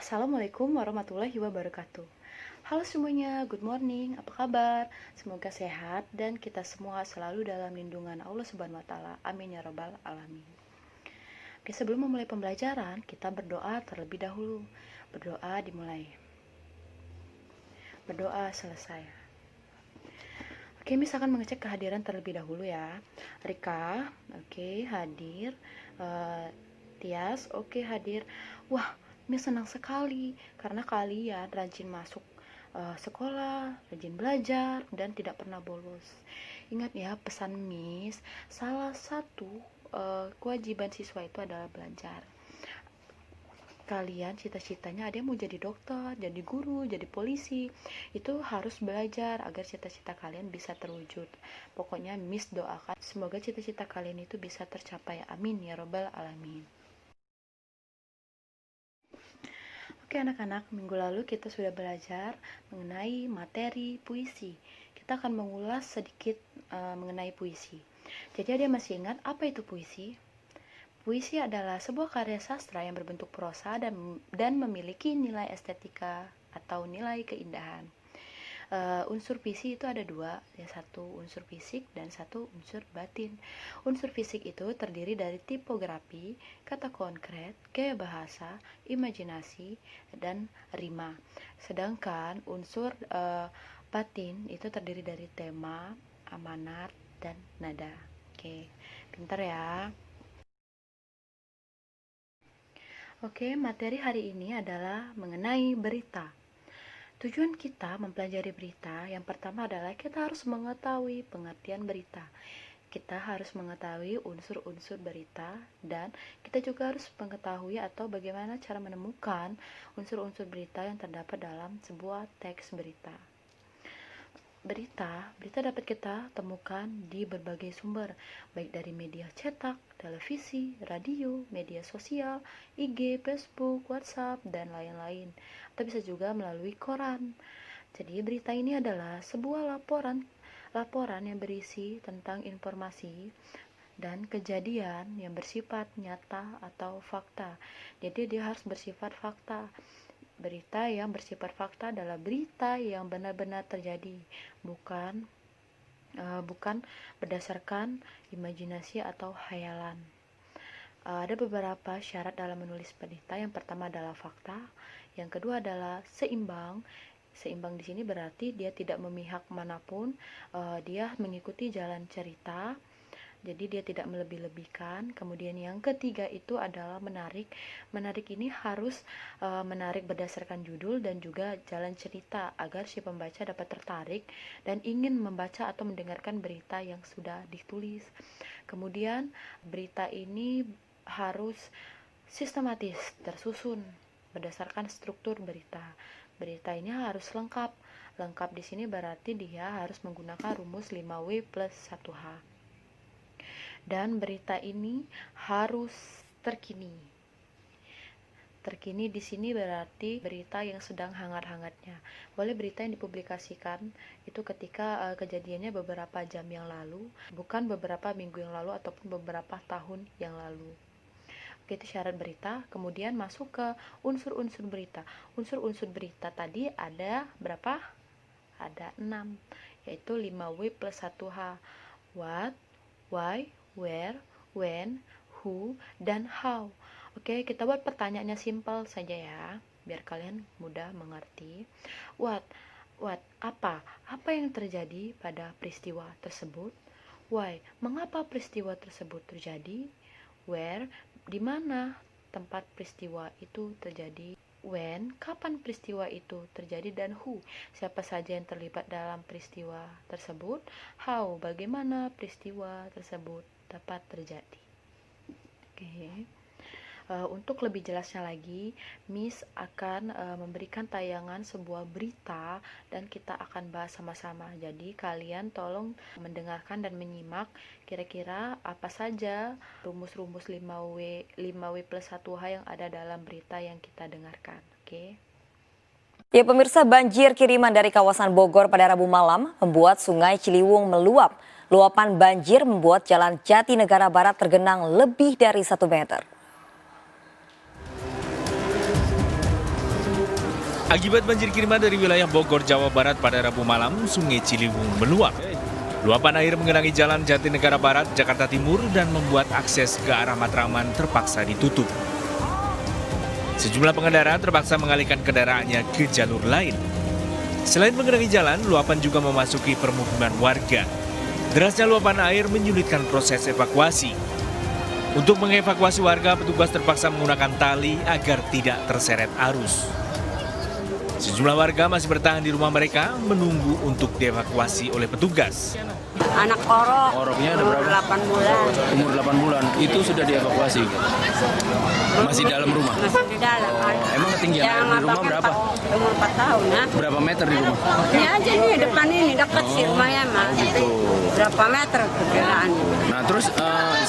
Assalamualaikum warahmatullahi wabarakatuh. Halo semuanya, good morning, apa kabar? Semoga sehat dan kita semua selalu dalam lindungan Allah Subhanahu wa taala. Amin ya rabbal alamin. Oke, sebelum memulai pembelajaran, kita berdoa terlebih dahulu. Berdoa dimulai. Berdoa selesai. Oke, misalkan mengecek kehadiran terlebih dahulu ya. Rika, oke, hadir. Tias, oke, hadir. Wah, Miss senang sekali karena kalian rajin masuk sekolah, rajin belajar, dan tidak pernah bolos. Ingat ya, pesan Miss, salah satu kewajiban siswa itu adalah belajar. Kalian cita-citanya ada yang mau jadi dokter, jadi guru, jadi polisi. Itu harus belajar agar cita-cita kalian bisa terwujud. Pokoknya Miss doakan semoga cita-cita kalian itu bisa tercapai. Amin ya robbal alamin. Oke anak-anak, minggu lalu kita sudah belajar mengenai materi puisi. Kita akan mengulas sedikit mengenai puisi. Jadi ada yang masih ingat apa itu puisi? Puisi adalah sebuah karya sastra yang berbentuk prosa dan memiliki nilai estetika atau nilai keindahan. Unsur puisi itu ada dua, yang satu unsur fisik dan satu unsur batin. Unsur fisik itu terdiri dari tipografi, kata konkret, gaya bahasa, imajinasi, dan rima. Sedangkan unsur batin itu terdiri dari tema, amanat, dan nada. Oke, pintar ya. Oke, materi hari ini adalah mengenai berita. Tujuan kita mempelajari berita yang pertama adalah kita harus mengetahui pengertian berita. Kita harus mengetahui unsur-unsur berita dan kita juga harus mengetahui atau bagaimana cara menemukan unsur-unsur berita yang terdapat dalam sebuah teks berita. Berita dapat kita temukan di berbagai sumber, baik dari media cetak, televisi, radio, media sosial, IG, Facebook, WhatsApp, dan lain-lain. Atau bisa juga melalui koran. Jadi berita ini adalah sebuah laporan yang berisi tentang informasi dan kejadian yang bersifat nyata atau fakta. Jadi dia harus bersifat fakta. Berita yang bersifat fakta adalah berita yang benar-benar terjadi, bukan berdasarkan imajinasi atau khayalan. Ada beberapa syarat dalam menulis berita. Yang pertama adalah fakta, yang kedua adalah seimbang. Seimbang di sini berarti dia tidak memihak manapun, dia mengikuti jalan cerita. Jadi dia tidak melebih-lebihkan. Kemudian yang ketiga itu adalah menarik. Menarik ini harus menarik berdasarkan judul dan juga jalan cerita agar si pembaca dapat tertarik dan ingin membaca atau mendengarkan berita yang sudah ditulis. Kemudian berita ini harus sistematis, tersusun berdasarkan struktur berita. Berita ini harus lengkap. Lengkap di sini berarti dia harus menggunakan rumus 5W plus 1H. Dan berita ini harus terkini. Terkini di sini berarti berita yang sedang hangat-hangatnya. Boleh berita yang dipublikasikan itu ketika kejadiannya beberapa jam yang lalu, bukan beberapa minggu yang lalu ataupun beberapa tahun yang lalu. Oke, itu syarat berita. Kemudian masuk ke unsur-unsur berita. Unsur-unsur berita tadi ada berapa? Ada 6, yaitu 5W plus 1H. What, why, where, when, who, dan how. Oke, kita buat pertanyaannya simpel saja ya, biar kalian mudah mengerti. What, apa? Apa yang terjadi pada peristiwa tersebut? Why, mengapa peristiwa tersebut terjadi? Where, di mana tempat peristiwa itu terjadi? When, kapan peristiwa itu terjadi? Dan who, siapa saja yang terlibat dalam peristiwa tersebut? How, bagaimana peristiwa tersebut dapat terjadi? Oke. Untuk lebih jelasnya lagi, Miss akan memberikan tayangan sebuah berita dan kita akan bahas sama-sama. Jadi kalian tolong mendengarkan dan menyimak kira-kira apa saja rumus-rumus 5W plus 1H yang ada dalam berita yang kita dengarkan. Oke. Ya pemirsa, banjir kiriman dari kawasan Bogor pada Rabu malam membuat Sungai Ciliwung meluap. Luapan banjir membuat Jalan Jatinegara Barat tergenang lebih dari 1 meter. Akibat banjir kiriman dari wilayah Bogor, Jawa Barat pada Rabu malam, Sungai Ciliwung meluap. Luapan air menggenangi Jalan Jatinegara Barat, Jakarta Timur dan membuat akses ke arah Matraman terpaksa ditutup. Sejumlah pengendara terpaksa mengalihkan kendaraannya ke jalur lain. Selain menggenangi jalan, luapan juga memasuki permukiman warga. Derasnya luapan air menyulitkan proses evakuasi. Untuk mengevakuasi warga, petugas terpaksa menggunakan tali agar tidak terseret arus. Sejumlah warga masih bertahan di rumah mereka menunggu untuk dievakuasi oleh petugas. Anak orok, Oroknya ada umur berapa? 8 bulan, Umur 8 bulan, itu sudah dievakuasi. Masih dalam rumah. masih di dalam. Emang ketinggian air di rumah berapa? Umur 4 tahun, ya. Berapa meter di rumah? Ini aja nih, depan ini, dekat sih rumahnya, Mas. Berapa meter perkiraan? Nah terus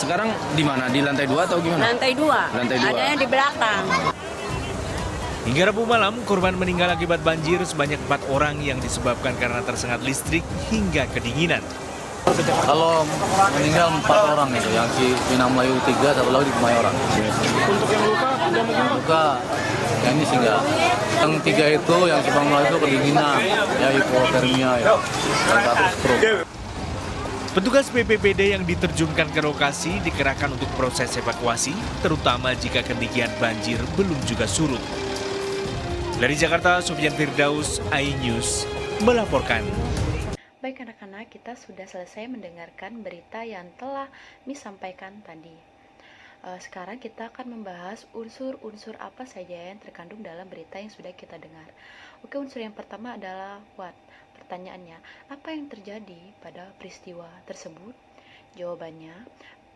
sekarang di mana? Di lantai 2 atau gimana? Lantai 2. Lantai 2. Adanya di belakang. Hingga Rabu malam, korban meninggal akibat banjir sebanyak 4 orang yang disebabkan karena tersengat listrik hingga kedinginan. Kalau meninggal 4 orang itu, yang di Pinang Melayu 3, satu lagi di Kemayoran. Untuk yang luka, Luka, yang ini sih enggak. Yang 3 itu, yang Pinang Melayu itu kedinginan, ya hipotermia ya. Dan satu stroke. Petugas BPBD yang diterjunkan ke lokasi dikerahkan untuk proses evakuasi, terutama jika ketinggian banjir belum juga surut. Dari Jakarta, Sofyan Firdaus, iNews, melaporkan. Baik anak-anak, kita sudah selesai mendengarkan berita yang telah Miss sampaikan tadi. Sekarang kita akan membahas unsur-unsur apa saja yang terkandung dalam berita yang sudah kita dengar. Oke, unsur yang pertama adalah what? Pertanyaannya, apa yang terjadi pada peristiwa tersebut? Jawabannya,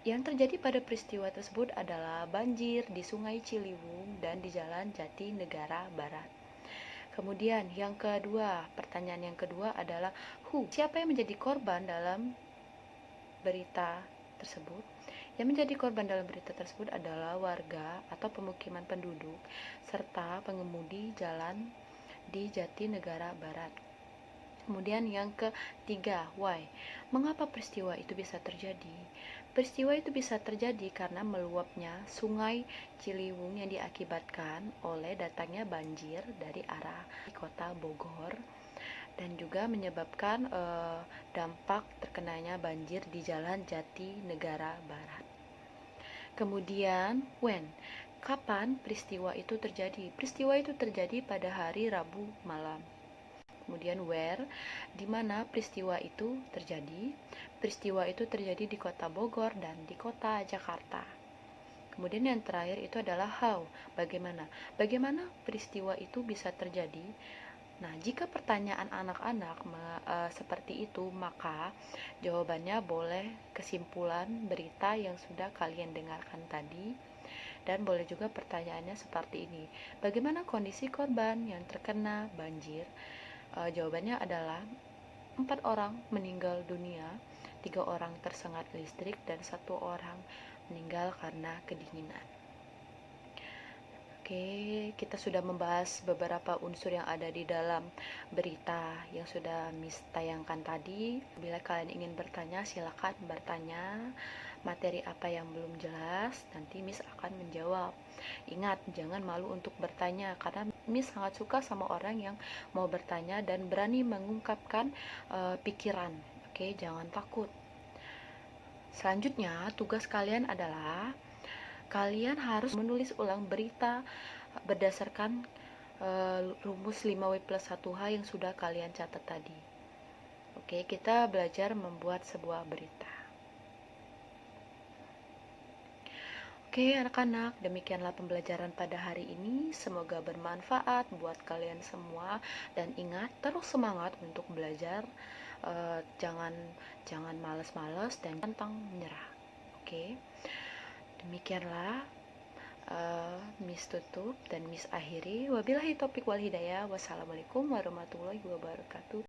yang terjadi pada peristiwa tersebut adalah banjir di Sungai Ciliwung dan di Jalan Jatinegara Barat. Kemudian yang kedua, pertanyaan yang kedua adalah who? Siapa yang menjadi korban dalam berita tersebut? Yang menjadi korban dalam berita tersebut adalah warga atau pemukiman penduduk serta pengemudi jalan di Jatinegara Barat. Kemudian yang ketiga, why? Mengapa peristiwa itu bisa terjadi? Peristiwa itu bisa terjadi karena meluapnya Sungai Ciliwung yang diakibatkan oleh datangnya banjir dari arah kota Bogor dan juga menyebabkan dampak terkenanya banjir di Jalan Jatinegara Barat. Kemudian, when? Kapan peristiwa itu terjadi? Peristiwa itu terjadi pada hari Rabu malam. Kemudian where, di mana peristiwa itu terjadi? Peristiwa itu terjadi di kota Bogor dan di kota Jakarta. Kemudian yang terakhir itu adalah how, bagaimana? Bagaimana peristiwa itu bisa terjadi? Nah, jika pertanyaan anak-anak seperti itu, maka jawabannya boleh kesimpulan berita yang sudah kalian dengarkan tadi. Dan boleh juga pertanyaannya seperti ini, bagaimana kondisi korban yang terkena banjir? Jawabannya adalah 4 orang meninggal dunia, 3 orang tersengat listrik, dan 1 orang meninggal karena kedinginan. Oke, kita sudah membahas beberapa unsur yang ada di dalam berita yang sudah Miss tayangkan tadi. Bila kalian ingin bertanya, silakan bertanya. Materi apa yang belum jelas, nanti Miss akan menjawab. Ingat, jangan malu untuk bertanya, karena Miss sangat suka sama orang yang mau bertanya dan berani mengungkapkan pikiran. Oke, jangan takut. Selanjutnya, tugas kalian adalah kalian harus menulis ulang berita berdasarkan rumus 5W+1H yang sudah kalian catat tadi. Oke, kita belajar membuat sebuah berita. Oke anak-anak, demikianlah pembelajaran pada hari ini. Semoga bermanfaat buat kalian semua. Dan ingat, terus semangat untuk belajar. Jangan malas-malas dan pantang menyerah. Oke, demikianlah Miss tutup dan Miss akhiri. Wabillahi taufiq wal hidayah. Wassalamualaikum warahmatullahi wabarakatuh.